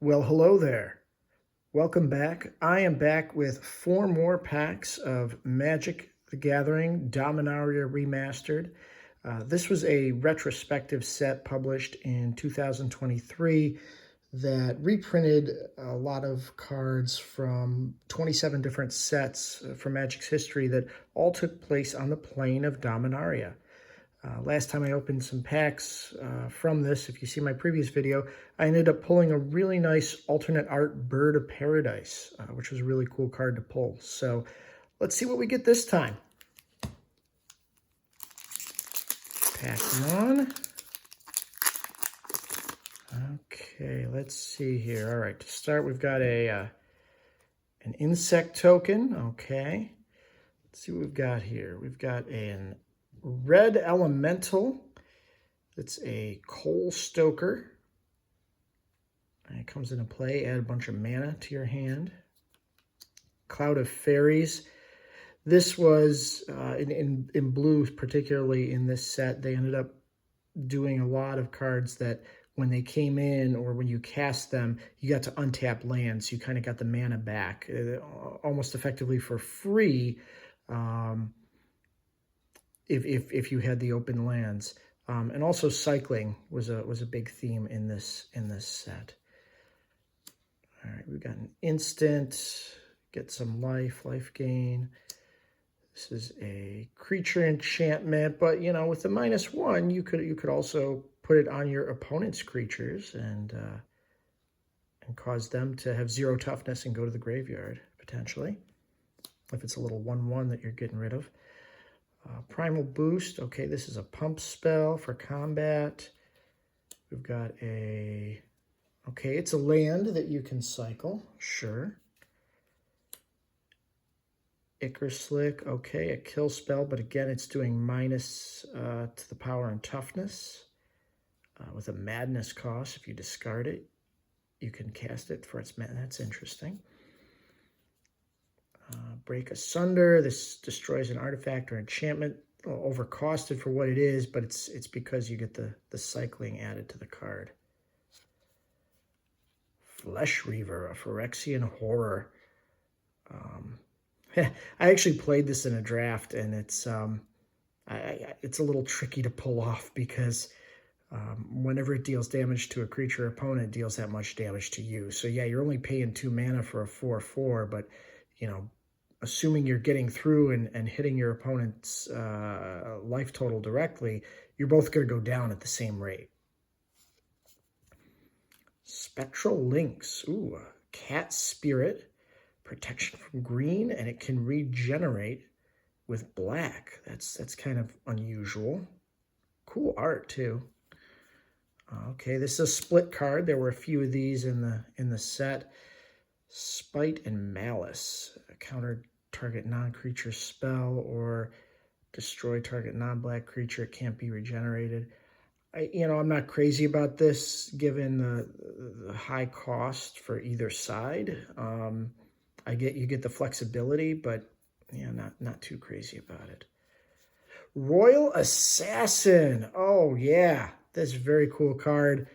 Well, hello there. Welcome back. I am back with 4 more packs of Magic the Gathering Dominaria Remastered. This was a retrospective set published in 2023 that reprinted a lot of cards from 27 different sets from Magic's history that all took place on the plane of Dominaria. Last time I opened some packs from this, if you see my previous video, I ended up pulling a really nice alternate art Bird of Paradise, which was a really cool card to pull. So let's see what we get this time. Pack 1. Okay, let's see here. All right, to start, we've got an insect token. Okay, let's see what we've got here. We've got an red elemental. It's a coal stoker. And it comes into play. Add a bunch of mana to your hand. Cloud of Fairies. This was in blue, particularly in this set. They ended up doing a lot of cards that when they came in or when you cast them, you got to untap lands. You kind of got the mana back, almost effectively for free. If you had the open lands, and also cycling was a big theme in this set. All right, we've got an instant, get some life gain. This is a creature enchantment, but you know, with the -1, you could also put it on your opponent's creatures and cause them to have 0 toughness and go to the graveyard potentially, if it's a little 1/1 that you're getting rid of. Primal Boost. Okay, this is a pump spell for combat. We've got a... Okay, it's a land that you can cycle. Sure. Icarus Slick. Okay, a kill spell, but again, it's doing minus to the power and toughness. With a madness cost, if you discard it, you can cast it for its mana. That's interesting. Break Asunder. This destroys an artifact or enchantment. Overcosted for what it is, but it's because you get the cycling added to the card. Flesh Reaver, a Phyrexian Horror. I actually played this in a draft, and it's a little tricky to pull off because whenever it deals damage to a creature opponent, it deals that much damage to you. So yeah, you're only paying 2 mana for a 4/4, but you know, assuming you're getting through and hitting your opponent's life total directly, you're both going to go down at the same rate. Spectral Lynx. Ooh, a cat spirit. Protection from green, and it can regenerate with black. That's kind of unusual. Cool art, too. Okay, this is a split card. There were a few of these in the set. Spite and Malice. Counter target non-creature spell or destroy target non-black creature. It can't be regenerated. I'm not crazy about this given the high cost for either side. You get the flexibility, but yeah, not too crazy about it. Royal Assassin. Oh yeah, this is a very cool card.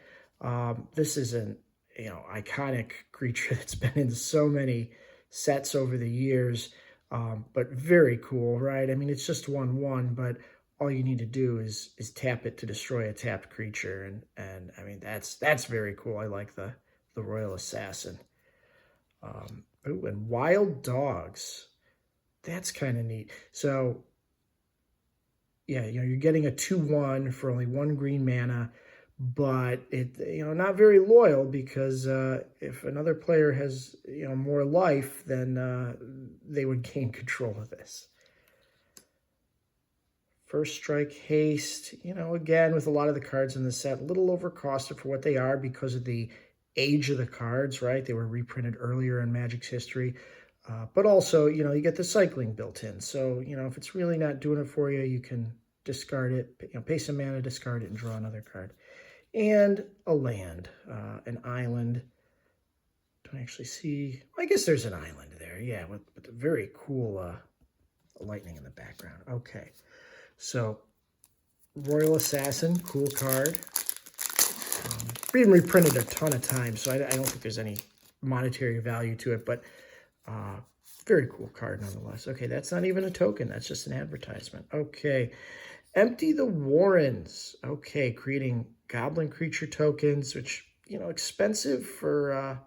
This is an iconic creature that's been in so many sets over the years, but very cool, right? I mean, it's just 1/1, but all you need to do is tap it to destroy a tapped creature, and I mean that's very cool. I like the Royal Assassin. Oh, and Wild Dogs. That's kind of neat. So yeah, you're getting a 2/1 for only 1 green mana, but it not very loyal because if another player has more life, then they would gain control of this. First Strike Haste. Again, with a lot of the cards in the set, a little overcosted for what they are because of the age of the cards, right? They were reprinted earlier in Magic's history. But also, you get the cycling built in. So, if it's really not doing it for you, you can discard it, pay some mana, discard it, and draw another card. And a land, an island. Don't actually see, I guess there's an island there. Yeah, with the very cool lightning in the background. Okay, so Royal Assassin, cool card. been reprinted a ton of times, so I don't think there's any monetary value to it, but very cool card nonetheless. Okay, that's not even a token. That's just an advertisement. Okay, Empty the Warrens. Okay, creating goblin creature tokens, which, you know, expensive for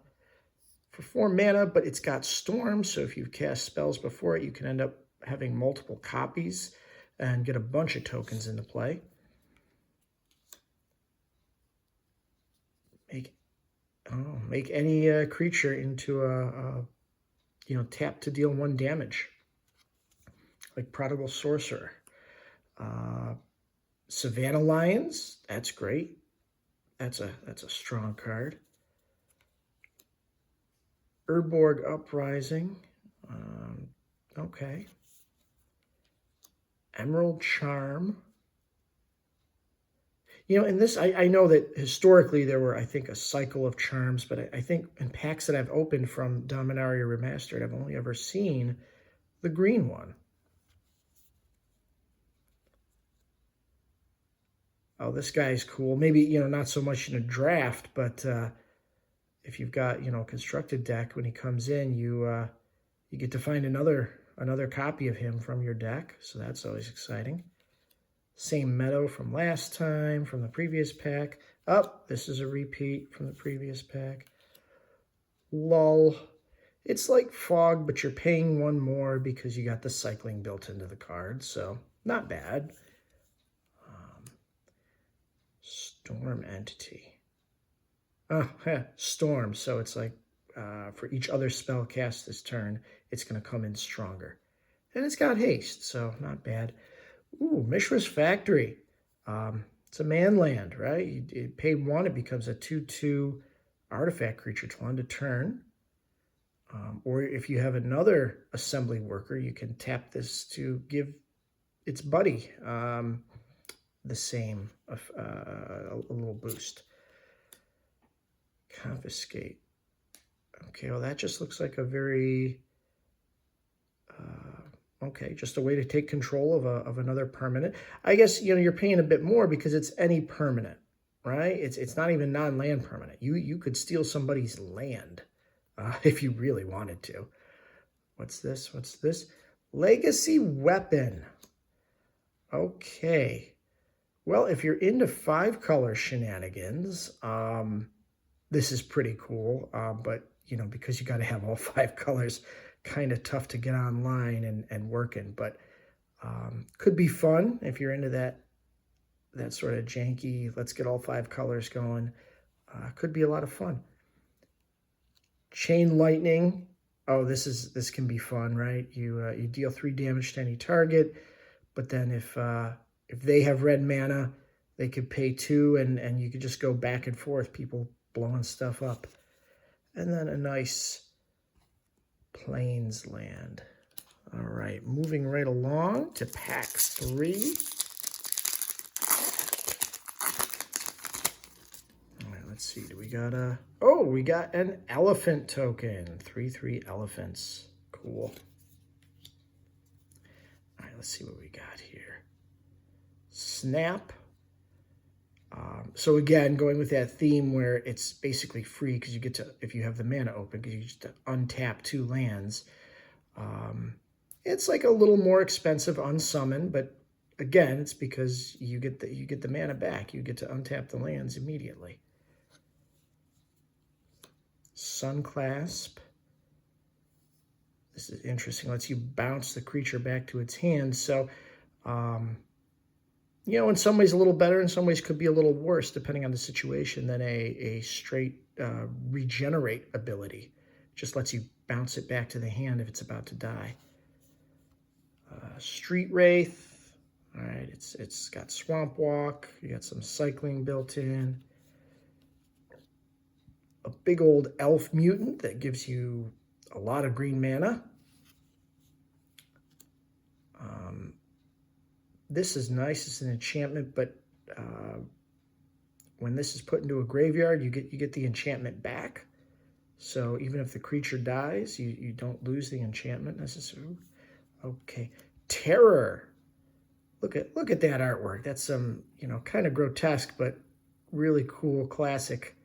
4 mana, but it's got Storm, so if you cast spells before it, you can end up having multiple copies and get a bunch of tokens into play. Make any creature into a tap to deal 1 damage, like Prodigal Sorcerer. Savannah Lions, that's great. That's a strong card. Urborg Uprising, okay. Emerald Charm. You know, in this, I know that historically there were, I think, a cycle of charms, but I think in packs that I've opened from Dominaria Remastered, I've only ever seen the green one. Oh, this guy's cool. Maybe, you know, not so much in a draft, but if you've got, you know, a constructed deck, when he comes in, you get to find another copy of him from your deck, so that's always exciting. Same meadow from last time, from the previous pack. Oh, this is a repeat from the previous pack. Lull. It's like Fog, but you're paying 1 more because you got the cycling built into the card, so not bad. Storm Entity. Oh, Storm, so it's like for each other spell cast this turn, it's going to come in stronger. And it's got haste, so not bad. Ooh, Mishra's Factory. It's a man land, right? You pay 1, it becomes a 2/2 artifact creature to end a turn. Or if you have another assembly worker, you can tap this to give its buddy the same, a little boost. Confiscate. Okay, well, that just looks like a very... okay, just a way to take control of another permanent. I guess, you know, you're paying a bit more because it's any permanent, right? It's not even non-land permanent. You could steal somebody's land if you really wanted to. What's this? What's this? Legacy Weapon. Okay. Well, if you're into 5-color shenanigans, this is pretty cool. But, you know, because you got to have all 5 colors, kind of tough to get online and working, but could be fun if you're into that sort of janky, let's get all 5 colors going. Could be a lot of fun. Chain Lightning. Oh, this can be fun, right? You deal 3 damage to any target, but then if they have red mana, they could pay 2, and you could just go back and forth, people blowing stuff up. And then a nice Plains land. All right, moving right along to pack 3. All right, let's see. Do we got a... Oh, we got an elephant token. 3/3 elephants. Cool. All right, let's see what we got here. Snap. So again, going with that theme where it's basically free because you get to, if you have the mana open, because you just untap 2 lands. It's like a little more expensive unsummon, but again, it's because you get the mana back. You get to untap the lands immediately. Sunclasp. This is interesting. Lets you bounce the creature back to its hand. So, you know, in some ways a little better, in some ways could be a little worse, depending on the situation, than a straight regenerate ability. Just lets you bounce it back to the hand if it's about to die. Street Wraith. All right, it's got Swamp Walk. You got some cycling built in. A big old elf mutant that gives you a lot of green mana. This is nice. It's an enchantment, but when this is put into a graveyard, you get the enchantment back. So even if the creature dies, you don't lose the enchantment necessarily. Okay, Terror. Look at that artwork. That's some, you know, kind of grotesque, but really cool classic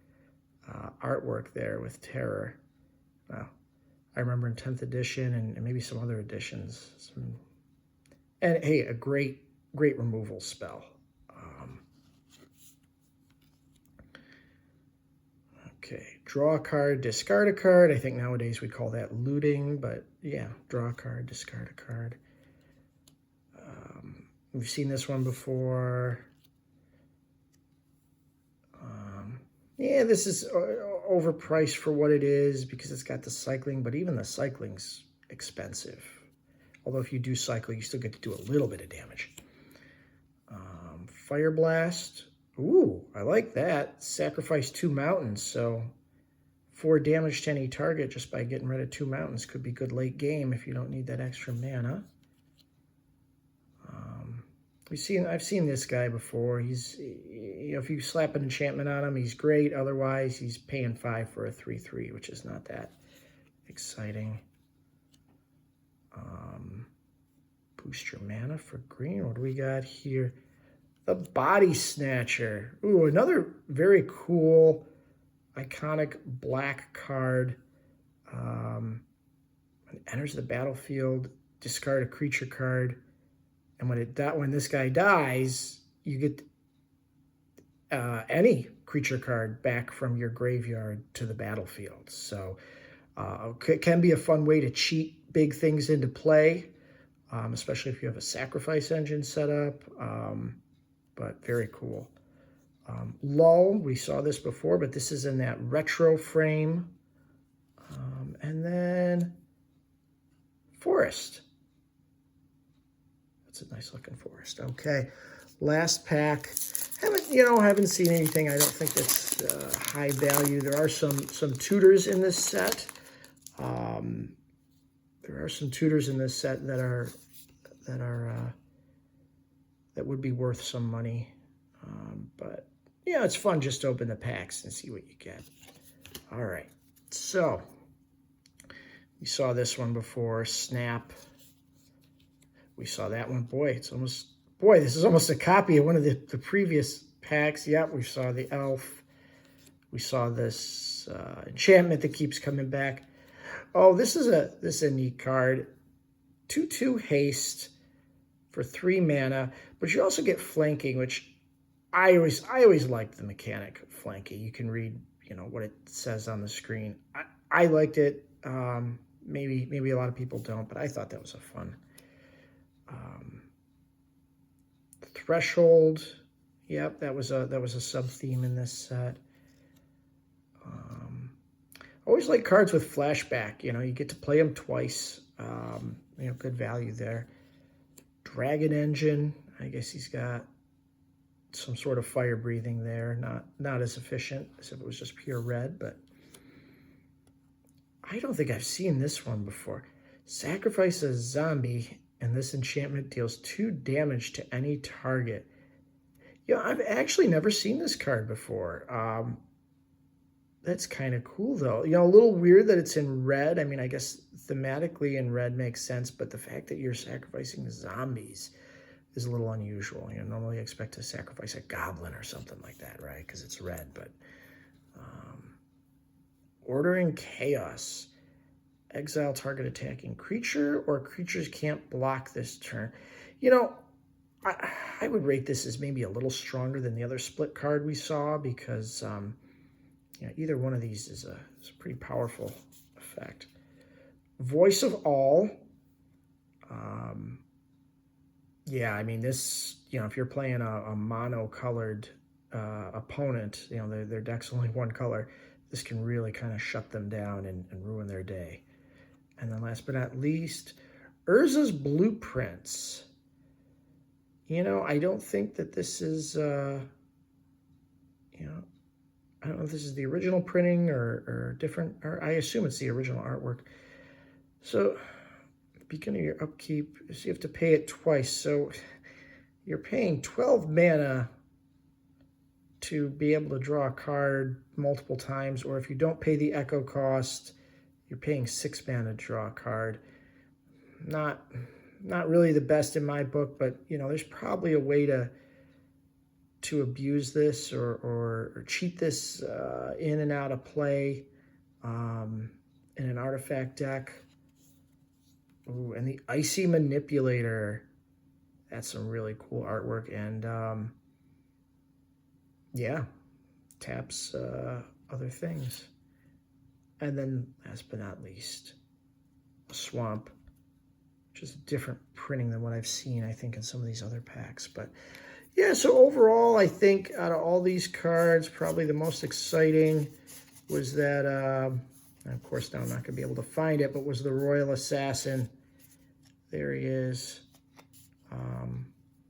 artwork there with terror. Wow. I remember in 10th edition and maybe some other editions. And hey, a great removal spell. Okay, draw a card, discard a card. I think nowadays we call that looting, but yeah, draw a card, discard a card. We've seen this one before. Yeah, this is overpriced for what it is because it's got the cycling, but even the cycling's expensive. Although if you do cycle, you still get to do a little bit of damage. Fire Blast. Ooh, I like that. Sacrifice 2 mountains, so 4 damage to any target just by getting rid of 2 mountains could be good late game if you don't need that extra mana. I've seen this guy before. He's, you know, if you slap an enchantment on him, he's great. Otherwise, he's paying 5 for a 3/3, which is not that exciting. Boost your mana for green. What do we got here? The Body Snatcher. Ooh, another very cool, iconic black card. When it enters the battlefield, discard a creature card. And when this guy dies, you get any creature card back from your graveyard to the battlefield. So it can be a fun way to cheat big things into play, especially if you have a sacrifice engine set up. But very cool. Lull, we saw this before, but this is in that retro frame. And then Forest. That's a nice looking forest. Okay, last pack. Haven't seen anything. I don't think that's high value. There are some tutors in this set. There are some tutors in this set that would be worth some money. But yeah, it's fun just to open the packs and see what you get. All right, so we saw this one before. Snap. We saw that one. Boy, this is almost a copy of one of the previous packs. Yep, we saw the elf. We saw this enchantment that keeps coming back. Oh, this is a neat card. 2/2 haste for 3 mana, but you also get flanking, which I always liked the mechanic of flanking. You can read, what it says on the screen. I liked it. Maybe a lot of people don't, but I thought that was a fun. Threshold, yep, that was a sub theme in this set. Always like cards with flashback. You get to play them twice. Good value there. Dragon Engine, I guess he's got some sort of fire breathing there. Not as efficient as if it was just pure red, but I don't think I've seen this one before. Sacrifice a zombie, and this enchantment deals 2 damage to any target. I've actually never seen this card before. That's kind of cool, though. A little weird that it's in red. I mean, I guess thematically in red makes sense, but the fact that you're sacrificing zombies is a little unusual. Normally you expect to sacrifice a goblin or something like that, right? Because it's red, but Ordering Chaos. Exile target attacking creature, or creatures can't block this turn. I would rate this as maybe a little stronger than the other split card we saw because either one of these is a pretty powerful effect. Voice of All. Yeah, I mean, this, if you're playing a mono-colored opponent, their deck's only one color, this can really kind of shut them down and ruin their day. And then last but not least, Urza's Blueprints. I don't think that this is, I don't know if this is the original printing or different, or I assume it's the original artwork. So, beginning of your upkeep, so you have to pay it twice. So, you're paying 12 mana to be able to draw a card multiple times, or if you don't pay the echo cost, you're paying 6 mana to draw a card. Not really the best in my book, but there's probably a way to to abuse this or cheat this in and out of play in an artifact deck. Ooh, and the Icy Manipulator. That's some really cool artwork. And yeah, taps other things. And then last but not least, a Swamp, which is a different printing than what I've seen, I think, in some of these other packs. But yeah, so overall, I think out of all these cards, probably the most exciting was that, and of course now I'm not going to be able to find it, but was the Royal Assassin. There he is.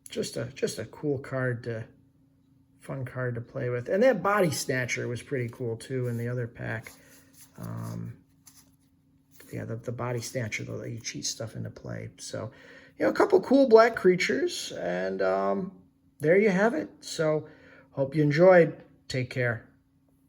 Just a cool card, fun card to play with. And that Body Snatcher was pretty cool too in the other pack. Yeah, the Body Snatcher, though, that you cheat stuff into play. So, you know, a couple cool black creatures, and there you have it. So, hope you enjoyed. Take care.